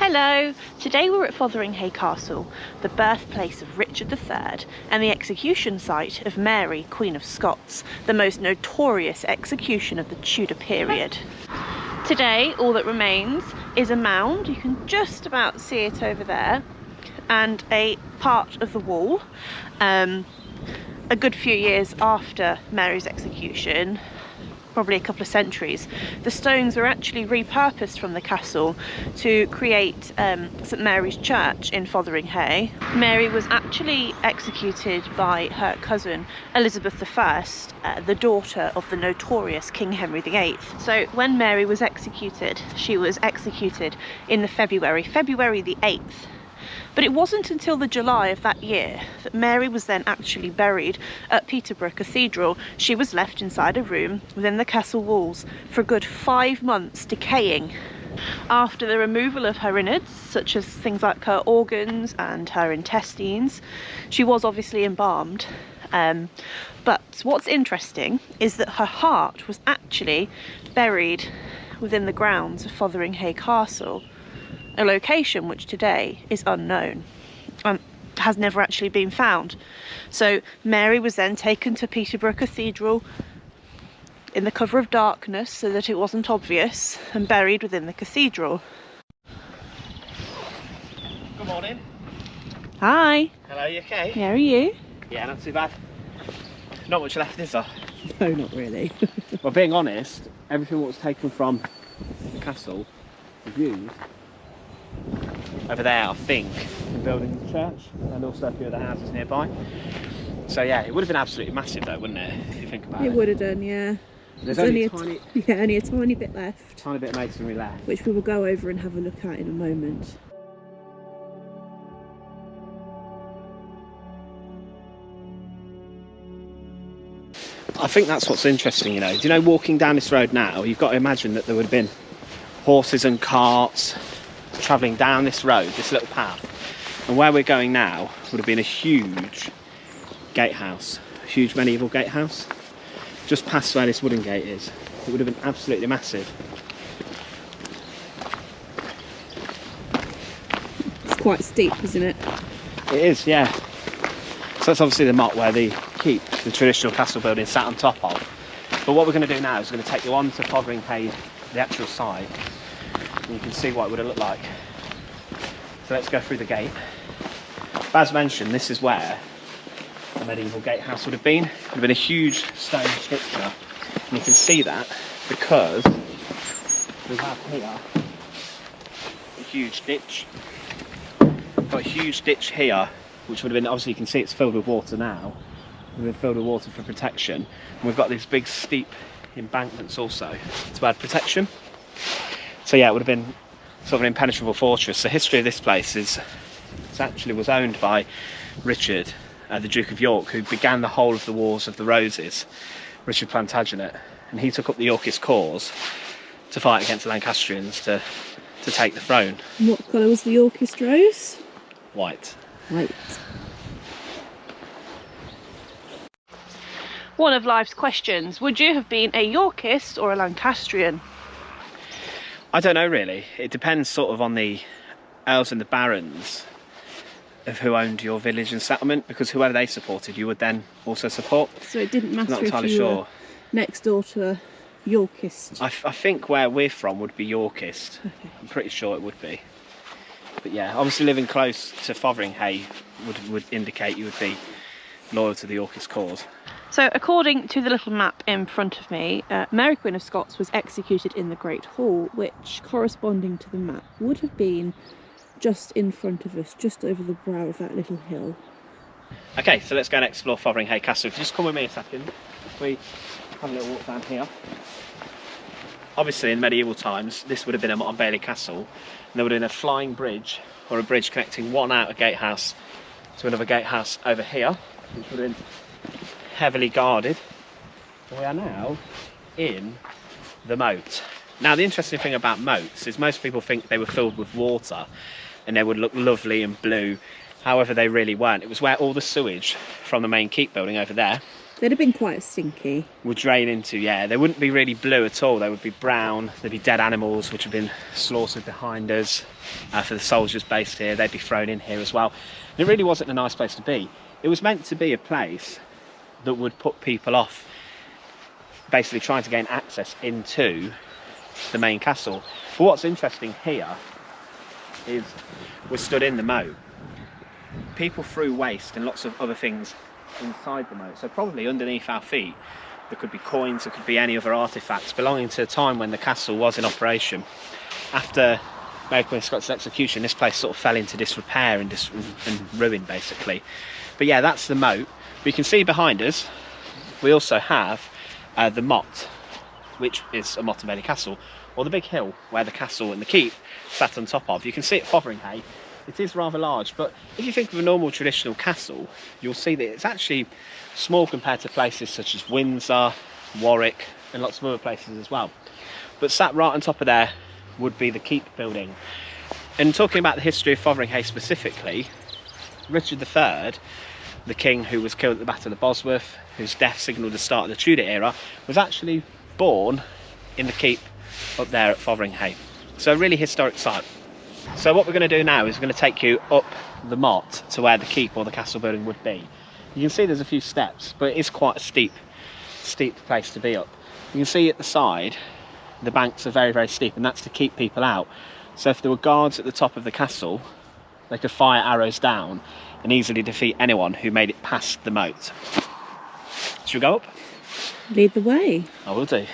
Hello! Today we're at Fotheringhay Castle, the birthplace of Richard III and the execution site of Mary, Queen of Scots, the most notorious execution of the Tudor period. Today all that remains is a mound, you can just about see it over there, and a part of the wall. A good few years after Mary's execution, probably a couple of centuries, the stones were actually repurposed from the castle to create St Mary's Church in Fotheringhay. Mary was actually executed by her cousin Elizabeth I, the daughter of the notorious King Henry VIII. So when Mary was executed, she was executed in the February the 8th. But it wasn't until the July of that year that Mary was then actually buried at Peterborough Cathedral. She was left inside a room within the castle walls for a good 5 months, decaying. After the removal of her innards, such as things like her organs and her intestines, she was obviously embalmed. But what's interesting is that her heart was actually buried within the grounds of Fotheringhay Castle, a location which today is unknown and has never actually been found. So Mary was then taken to Peterborough Cathedral in the cover of darkness so that it wasn't obvious, and buried within the cathedral. Good morning. Hi. Hello, you okay? Yeah, are you? Yeah, not too bad. Not much left, is there? No, not really. Well, being honest, everything that was taken from the castle was used over there, I think, in building the church, and also a few of the houses nearby. So yeah, it would have been absolutely massive though, wouldn't it, if you think about it? It would have done, yeah. There's only a tiny bit left. Tiny bit of masonry left. Which we will go over and have a look at in a moment. I think that's what's interesting, you know. Do you know, walking down this road now, you've got to imagine that there would have been horses and carts travelling down this road, this little path, and where we're going now would have been a huge gatehouse, a huge medieval gatehouse, just past where this wooden gate is. It would have been absolutely massive. It's quite steep, isn't it? It is, yeah. So that's obviously the motte where the keep, the traditional castle building, sat on top of. But what we're going to do now is we're going to take you on to Fotheringhay, the actual site, and you can see what it would have looked like. So let's go through the gate. As mentioned, this is where the medieval gatehouse would have been. It would have been a huge stone structure, and you can see that because we have here a huge ditch. We've got a huge ditch here, which would have been, obviously you can see it's filled with water now. We've been filled with water for protection. And we've got these big steep embankments also to add protection. So yeah, it would have been sort of an impenetrable fortress. The history of this place is, it actually was owned by Richard, the Duke of York, who began the whole of the Wars of the Roses, Richard Plantagenet, and he took up the Yorkist cause to fight against the Lancastrians to take the throne. And what colour was the Yorkist rose? White. White. One of life's questions: would you have been a Yorkist or a Lancastrian? I don't know really. It depends sort of on the earls and the barons of who owned your village and settlement, because whoever they supported you would then also support. So it didn't matter Not entirely if you sure. were next door to a Yorkist? I think where we're from would be Yorkist. Okay. I'm pretty sure it would be. But yeah, obviously living close to Fotheringhay would indicate you would be loyal to the Yorkist cause. So according to the little map in front of me, Mary Queen of Scots was executed in the Great Hall, which, corresponding to the map, would have been just in front of us, just over the brow of that little hill. Okay, so let's go and explore Fotheringhay Castle. If you just come with me a second, we have a little walk down here. Obviously in medieval times this would have been a Motte and Bailey castle, and there would have been a flying bridge, or a bridge connecting one outer gatehouse to another gatehouse over here, which would have been heavily guarded. We are now in the moat. Now the interesting thing about moats is most people think they were filled with water and they would look lovely and blue. However, they really weren't. It was where all the sewage from the main keep building over there They'd have been quite stinky. Would drain into, yeah. They wouldn't be really blue at all. They would be brown. There'd be dead animals which have been slaughtered behind us. For the soldiers based here, they'd be thrown in here as well. And it really wasn't a nice place to be. It was meant to be a place that would put people off basically trying to gain access into the main castle. But what's interesting here is we're stood in the moat. People threw waste and lots of other things inside the moat, so probably underneath our feet there could be coins, there could be any other artefacts belonging to a time when the castle was in operation. After Mary Queen of Scots' execution, this place sort of fell into disrepair and ruin basically. But yeah, that's the moat. We can see behind us we also have the motte, which is a motte of any castle, or the big hill where the castle and the keep sat on top of. You can see at Fotheringhay it is rather large, but if you think of a normal traditional castle, you'll see that it's actually small compared to places such as Windsor, Warwick, and lots of other places as well. But sat right on top of there would be the keep building. And talking about the history of Fotheringhay specifically, Richard III, the king who was killed at the Battle of Bosworth, whose death signalled the start of the Tudor era, was actually born in the keep up there at Fotheringhay. So a really historic site. So what we're going to do now is we're going to take you up the motte to where the keep or the castle building would be. You can see there's a few steps, but it is quite a steep place to be up. You can see at the side the banks are very, very steep, and that's to keep people out. So if there were guards at the top of the castle, they could fire arrows down and easily defeat anyone who made it past the moat. Should we go up? Lead the way. I will do.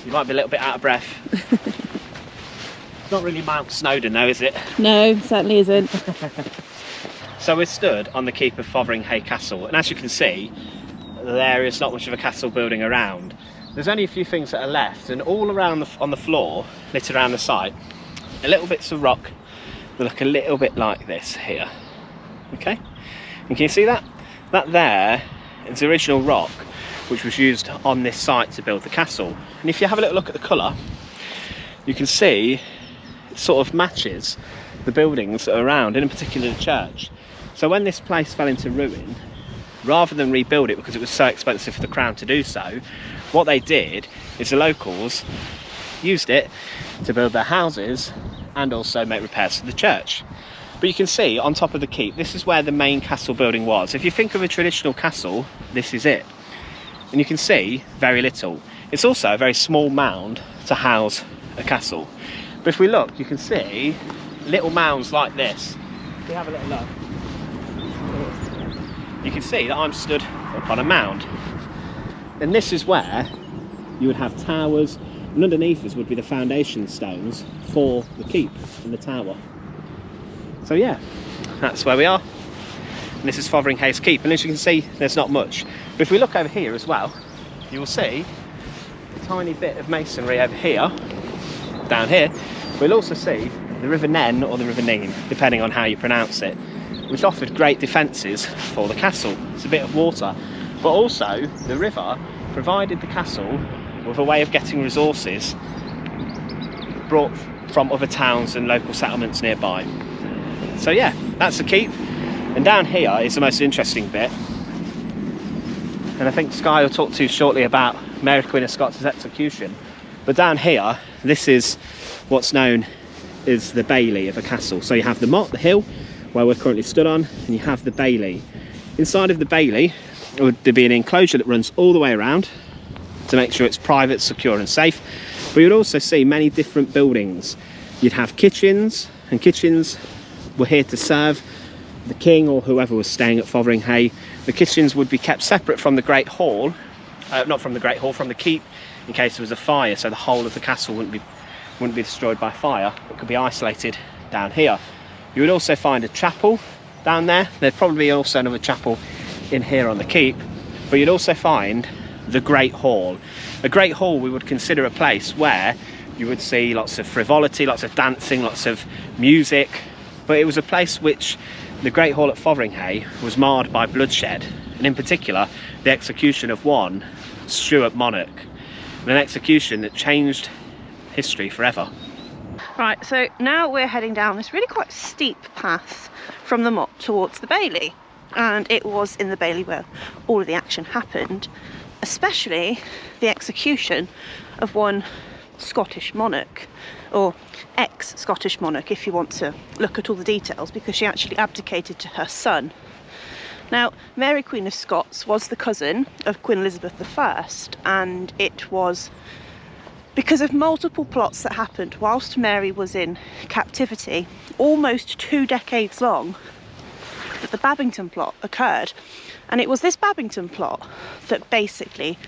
You might be a little bit out of breath. It's not really Mount Snowdon though, is it? No, certainly isn't. So we're stood on the keep of Fotheringhay Castle, and as you can see, there is not much of a castle building around. There's only a few things that are left, and all around on the floor, littered around the site, are little bits of rock that look a little bit like this here. Okay? And can you see that? That there is the original rock which was used on this site to build the castle. And if you have a little look at the colour, you can see it sort of matches the buildings that are around, and in particular the church. So when this place fell into ruin, rather than rebuild it because it was so expensive for the crown to do so, what they did is the locals used it to build their houses and also make repairs to the church. But you can see on top of the keep, this is where the main castle building was. If you think of a traditional castle, this is it. And you can see very little. It's also a very small mound to house a castle. But if we look, you can see little mounds like this. If we have a little look, you can see that I'm stood upon a mound. And this is where you would have towers, and underneath us would be the foundation stones for the keep and the tower. So yeah, that's where we are. And this is Fotheringhay's keep, and as you can see, there's not much. But if we look over here as well, you will see a tiny bit of masonry over here, down here. We'll also see the River Nen, or the River Nene, depending on how you pronounce it, which offered great defences for the castle. It's a bit of water, but also the river provided the castle with a way of getting resources brought from other towns and local settlements nearby. So yeah, that's the keep. And down here is the most interesting bit, and I think Skye will talk to you shortly about Mary Queen of Scots' execution. But down here, this is what's known as the bailey of a castle. So you have the motte, the hill, where we're currently stood on, and you have the bailey. Inside of the bailey, would there be an enclosure that runs all the way around to make sure it's private, secure and safe. But you'd also see many different buildings. You'd have kitchens, and kitchens were here to serve the king or whoever was staying at Fotheringhay. The kitchens would be kept separate from the Great Hall, not from the Great Hall, from the keep, in case there was a fire, so the whole of the castle wouldn't be destroyed by fire. It could be isolated down here. You would also find a chapel down there. There'd probably be also another chapel in here on the keep, but you'd also find the Great Hall. A Great Hall we would consider a place where you would see lots of frivolity, lots of dancing, lots of music, but it was a place which the Great Hall at Fotheringhay was marred by bloodshed, and in particular the execution of one Stuart monarch, and an execution that changed history forever. Right, so now we're heading down this really quite steep path from the moat towards the Bailey. And it was in the Bailey where all of the action happened, especially the execution of one Scottish monarch, or ex-Scottish monarch if you want to look at all the details, because she actually abdicated to her son. Now, Mary Queen of Scots was the cousin of Queen Elizabeth I, and it was because of multiple plots that happened whilst Mary was in captivity, almost 2 decades long, that the Babington plot occurred. And it was this Babington plot that basically,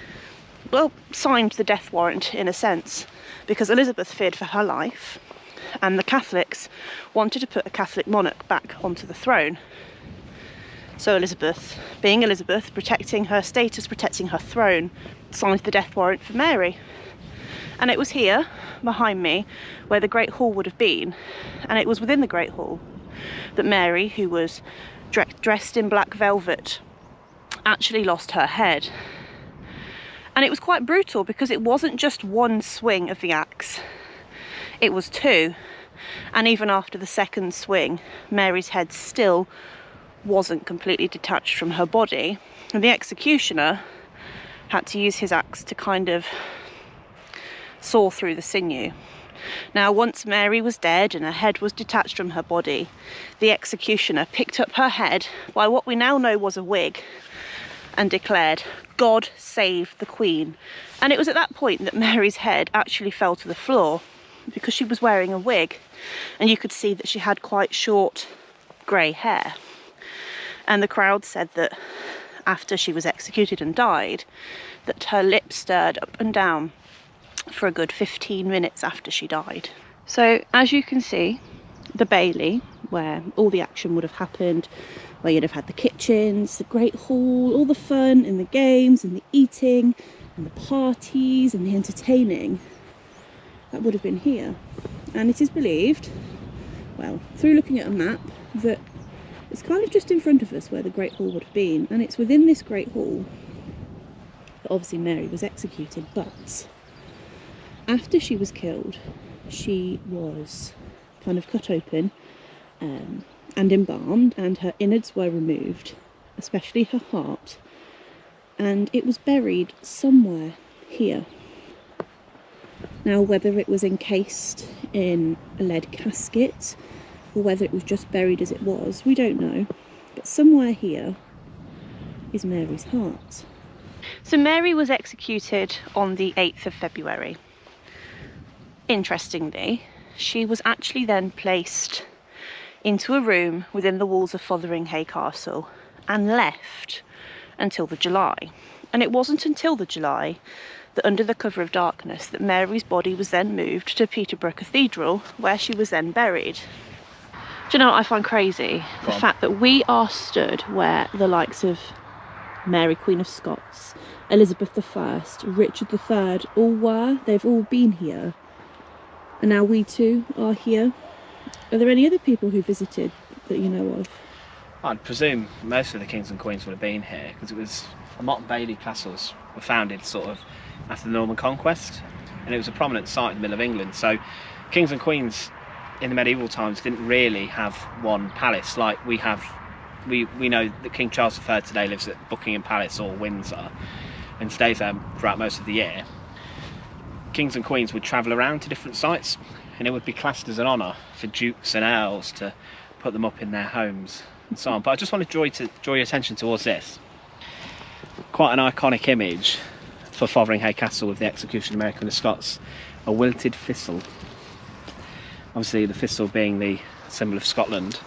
well, signed the death warrant in a sense, because Elizabeth feared for her life and the Catholics wanted to put a Catholic monarch back onto the throne. So Elizabeth, being Elizabeth, protecting her status, protecting her throne, signed the death warrant for Mary. And it was here, behind me, where the Great Hall would have been. And it was within the Great Hall that Mary, who was dressed in black velvet, actually lost her head. And it was quite brutal because it wasn't just one swing of the axe, it was 2. And even after the second swing, Mary's head still wasn't completely detached from her body. And the executioner had to use his axe to kind of saw through the sinew. Now, once Mary was dead and her head was detached from her body, the executioner picked up her head by what we now know was a wig and declared, "God save the Queen." And it was at that point that Mary's head actually fell to the floor because she was wearing a wig, and you could see that she had quite short grey hair. And the crowd said that after she was executed and died, that her lips stirred up and down for a good 15 minutes after she died. So as you can see, the Bailey, where all the action would have happened, where you'd have had the kitchens, the Great Hall, all the fun and the games and the eating and the parties and the entertaining, that would have been here. And it is believed, well, through looking at a map, that it's kind of just in front of us where the Great Hall would have been, and it's within this Great Hall that obviously Mary was executed. But after she was killed, she was kind of cut open and embalmed, and her innards were removed, especially her heart, and it was buried somewhere here. Now, whether it was encased in a lead casket or whether it was just buried as it was, we don't know, but somewhere here is Mary's heart. So Mary was executed on the 8th of February. Interestingly, she was actually then placed into a room within the walls of Fotheringhay Castle and left until the July. And it wasn't until the July that, under the cover of darkness, that Mary's body was then moved to Peterborough Cathedral, where she was then buried. Do you know what I find crazy? The fact that we are stood where the likes of Mary Queen of Scots, Elizabeth I, Richard III all were. They've all been here. And now we too are here. Are there any other people who visited that you know of? I'd presume most of the kings and queens would have been here, because it was Motte and Bailey castles were founded sort of after the Norman conquest, and it was a prominent site in the middle of England. So kings and queens in the medieval times didn't really have one palace like we have. We know that King Charles III today lives at Buckingham Palace or Windsor and stays there throughout most of the year. Kings and queens would travel around to different sites, and it would be classed as an honour for dukes and earls to put them up in their homes and so on. But I just want to draw your attention towards this. Quite an iconic image for Fotheringhay Castle with the execution of Mary Queen of Scots, a wilted thistle. Obviously the thistle being the symbol of Scotland.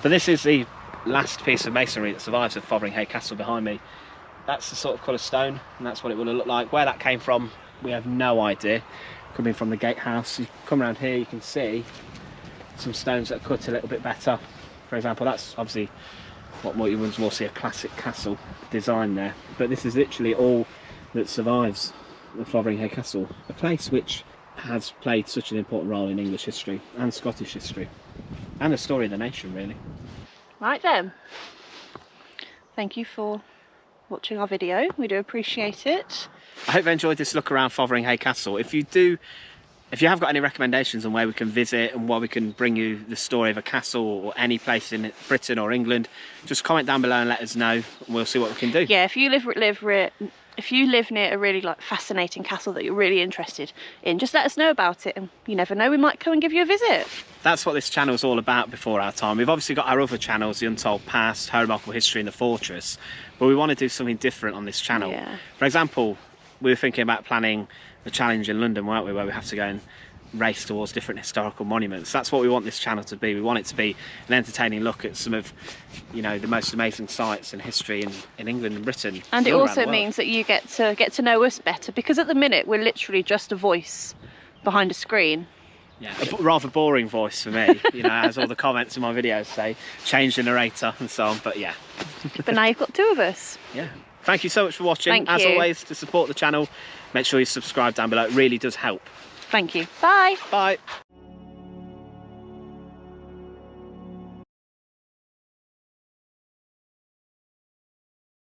But this is the last piece of masonry that survives of Fotheringhay Castle behind me. That's the sort of colour stone, and that's what it would have looked like. Where that came from, we have no idea. Coming from the gatehouse, you come around here, you can see some stones that are cut a little bit better. For example, that's obviously what you would more see a classic castle design there. But this is literally all that survives of Fotheringhay Castle, a place which has played such an important role in English history and Scottish history, and the story of the nation, really. Right then. Thank you for watching our video. We do appreciate it. I hope you enjoyed this look around Fotheringhay Castle. If you do If you have got any recommendations on where we can visit and where we can bring you the story of a castle or any place in Britain or England, just comment down below and let us know, and we'll see what we can do. Yeah, if you live near a really fascinating castle that you're really interested in, just let us know about it, and you never know, we might come and give you a visit. That's what this channel is all about before our time. We've obviously got our other channels, The Untold Past, Her Remarkable History and The Fortress, but we want to do something different on this channel. Yeah. For example, we were thinking about planning a challenge in London, weren't we, where we have to go and race towards different historical monuments. That's what we want this channel to be. We want it to be an entertaining look at some of, you know, the most amazing sites and history in England and Britain. And it also means that you get to know us better, because at the minute we're literally just a voice behind a screen. Yeah, a rather boring voice for me, you know, as all the comments in my videos say, change the narrator and so on, but yeah. But now you've got two of us. Yeah. Thank you so much for watching. Thank As you. always, to support the channel, make sure you subscribe down below. It really does help. Thank you. Bye. Bye.